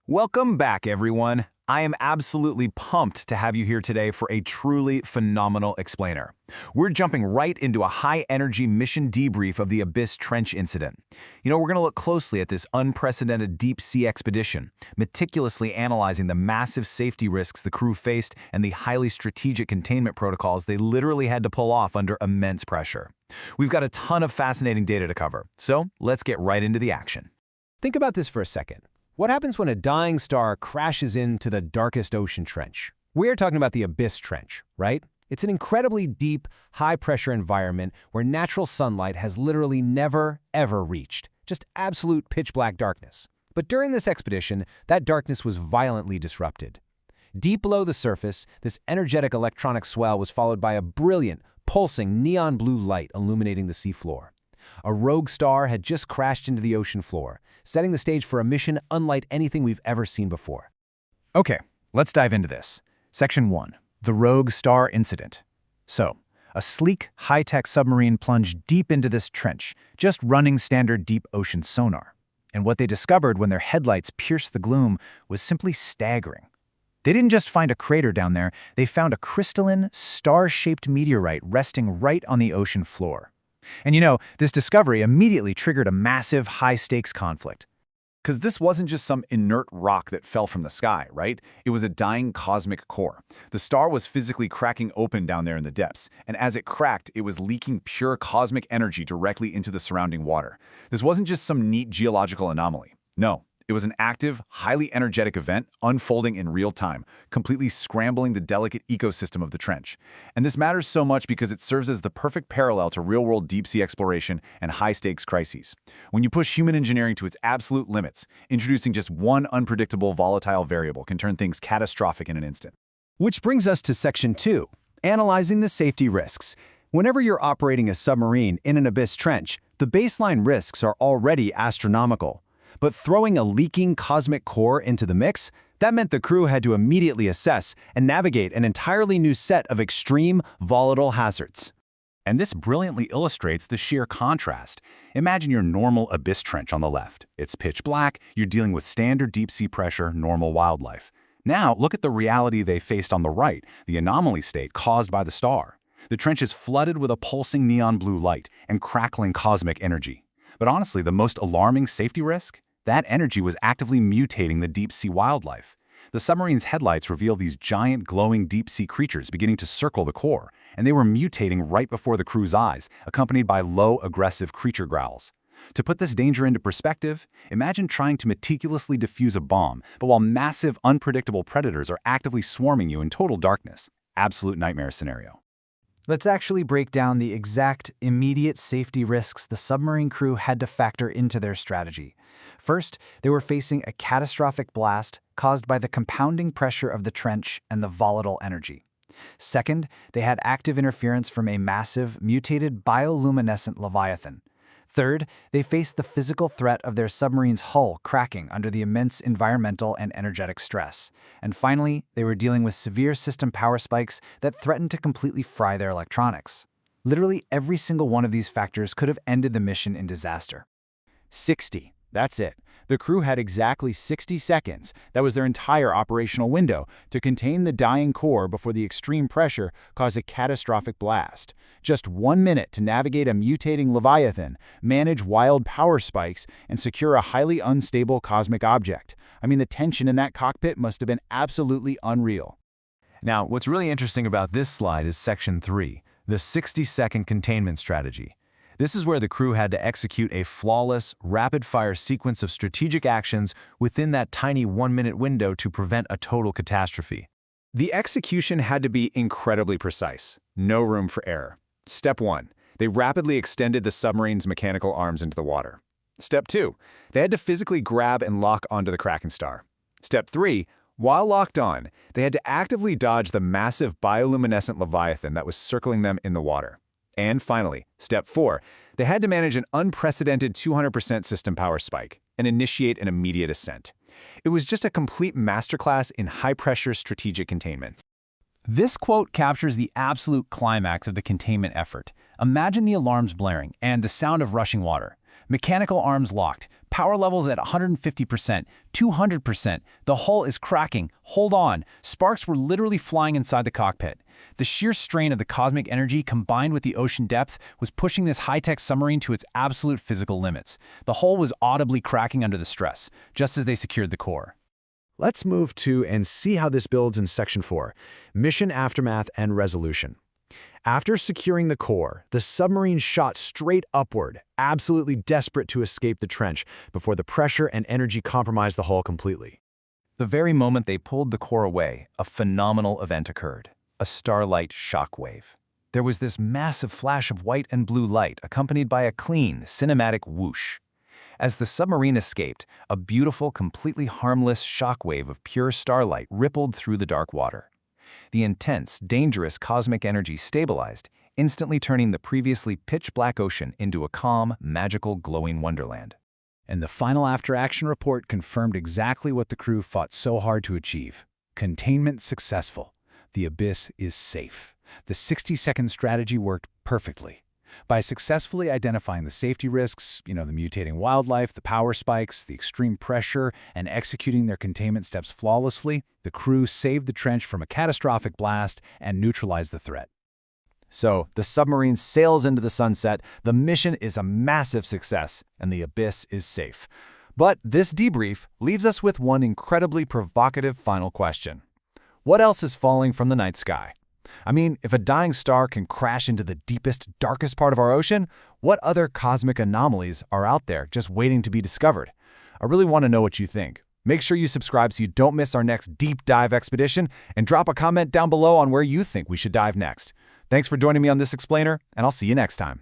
Welcome back, everyone. I am absolutely pumped to have you here today for a truly phenomenal explainer. We're jumping right into a high-energy mission debrief of the Abyss Trench incident. We're going to look closely at this unprecedented deep-sea expedition, meticulously analyzing the massive safety risks the crew faced and the highly strategic containment protocols they literally had to pull off under immense pressure. We've got a ton of fascinating data to cover, so let's get right into the action. Think about this for a second. What happens when a dying star crashes into the darkest ocean trench? We're talking about the Abyss Trench, right? It's an incredibly deep, high-pressure environment where natural sunlight has literally never, ever reached. Just absolute pitch-black darkness. But during this expedition, that darkness was violently disrupted. Deep below the surface, this energetic electronic swell was followed by a brilliant, pulsing neon blue light illuminating the seafloor. A rogue star had just crashed into the ocean floor, setting the stage for a mission unlike anything we've ever seen before. Okay, let's dive into this. Section 1. The Rogue Star Incident. So, a sleek, high-tech submarine plunged deep into this trench, just running standard deep ocean sonar. And what they discovered when their headlights pierced the gloom was simply staggering. They didn't just find a crater down there, they found a crystalline, star-shaped meteorite resting right on the ocean floor. And this discovery immediately triggered a massive high-stakes conflict. Because this wasn't just some inert rock that fell from the sky, right? It was a dying cosmic core. The star was physically cracking open down there in the depths, and as it cracked, it was leaking pure cosmic energy directly into the surrounding water. This wasn't just some neat geological anomaly. No. It was an active, highly energetic event unfolding in real time, completely scrambling the delicate ecosystem of the trench. And this matters so much because it serves as the perfect parallel to real-world deep-sea exploration and high-stakes crises. When you push human engineering to its absolute limits, introducing just one unpredictable volatile variable can turn things catastrophic in an instant. Which brings us to Section 2, analyzing the safety risks. Whenever you're operating a submarine in an abyss trench, the baseline risks are already astronomical. But throwing a leaking cosmic core into the mix, that meant the crew had to immediately assess and navigate an entirely new set of extreme, volatile hazards. And this brilliantly illustrates the sheer contrast. Imagine your normal abyss trench on the left. It's pitch black, you're dealing with standard deep-sea pressure, normal wildlife. Now, look at the reality they faced on the right, the anomaly state caused by the star. The trench is flooded with a pulsing neon blue light and crackling cosmic energy. But honestly, the most alarming safety risk? That energy was actively mutating the deep-sea wildlife. The submarine's headlights reveal these giant, glowing deep-sea creatures beginning to circle the core, and they were mutating right before the crew's eyes, accompanied by low, aggressive creature growls. To put this danger into perspective, imagine trying to meticulously defuse a bomb, but while massive, unpredictable predators are actively swarming you in total darkness. Absolute nightmare scenario. Let's actually break down the exact, immediate safety risks the submarine crew had to factor into their strategy. First, they were facing a catastrophic blast caused by the compounding pressure of the trench and the volatile energy. Second, they had active interference from a massive, mutated bioluminescent leviathan. Third, they faced the physical threat of their submarine's hull cracking under the immense environmental and energetic stress. And finally, they were dealing with severe system power spikes that threatened to completely fry their electronics. Literally every single one of these factors could have ended the mission in disaster. 60. That's it. The crew had exactly 60 seconds, that was their entire operational window, to contain the dying core before the extreme pressure caused a catastrophic blast. Just 1 minute to navigate a mutating leviathan, manage wild power spikes, and secure a highly unstable cosmic object. I mean, the tension in that cockpit must have been absolutely unreal. Now, what's really interesting about this slide is Section 3, the 60-second containment strategy. This is where the crew had to execute a flawless, rapid-fire sequence of strategic actions within that tiny 1-minute window to prevent a total catastrophe. The execution had to be incredibly precise. No room for error. Step 1. They rapidly extended the submarine's mechanical arms into the water. Step 2. They had to physically grab and lock onto the Kraken star. Step 3. While locked on, they had to actively dodge the massive bioluminescent leviathan that was circling them in the water. And finally, Step 4, they had to manage an unprecedented 200% system power spike and initiate an immediate ascent. It was just a complete masterclass in high-pressure strategic containment. This quote captures the absolute climax of the containment effort. Imagine the alarms blaring and the sound of rushing water. Mechanical arms locked, power levels at 150%, 200%. The hull is cracking. Hold on. Sparks were literally flying inside the cockpit. The sheer strain of the cosmic energy combined with the ocean depth was pushing this high-tech submarine to its absolute physical limits. The hull was audibly cracking under the stress, just as they secured the core. Let's move to and see how this builds in Section 4, Mission Aftermath and Resolution. After securing the core, the submarine shot straight upward, absolutely desperate to escape the trench before the pressure and energy compromised the hull completely. The very moment they pulled the core away, a phenomenal event occurred. A starlight shockwave. There was this massive flash of white and blue light accompanied by a clean, cinematic whoosh. As the submarine escaped, a beautiful, completely harmless shockwave of pure starlight rippled through the dark water. The intense, dangerous cosmic energy stabilized, instantly turning the previously pitch-black ocean into a calm, magical, glowing wonderland. And the final after-action report confirmed exactly what the crew fought so hard to achieve. Containment successful. The abyss is safe. The 60-second strategy worked perfectly. By successfully identifying the safety risks, the mutating wildlife, the power spikes, the extreme pressure, and executing their containment steps flawlessly, the crew saved the trench from a catastrophic blast and neutralized the threat. So, the submarine sails into the sunset, the mission is a massive success, and the abyss is safe. But this debrief leaves us with one incredibly provocative final question. What else is falling from the night sky? I mean, if a dying star can crash into the deepest, darkest part of our ocean, what other cosmic anomalies are out there just waiting to be discovered? I really want to know what you think. Make sure you subscribe so you don't miss our next deep dive expedition, and drop a comment down below on where you think we should dive next. Thanks for joining me on this explainer, and I'll see you next time.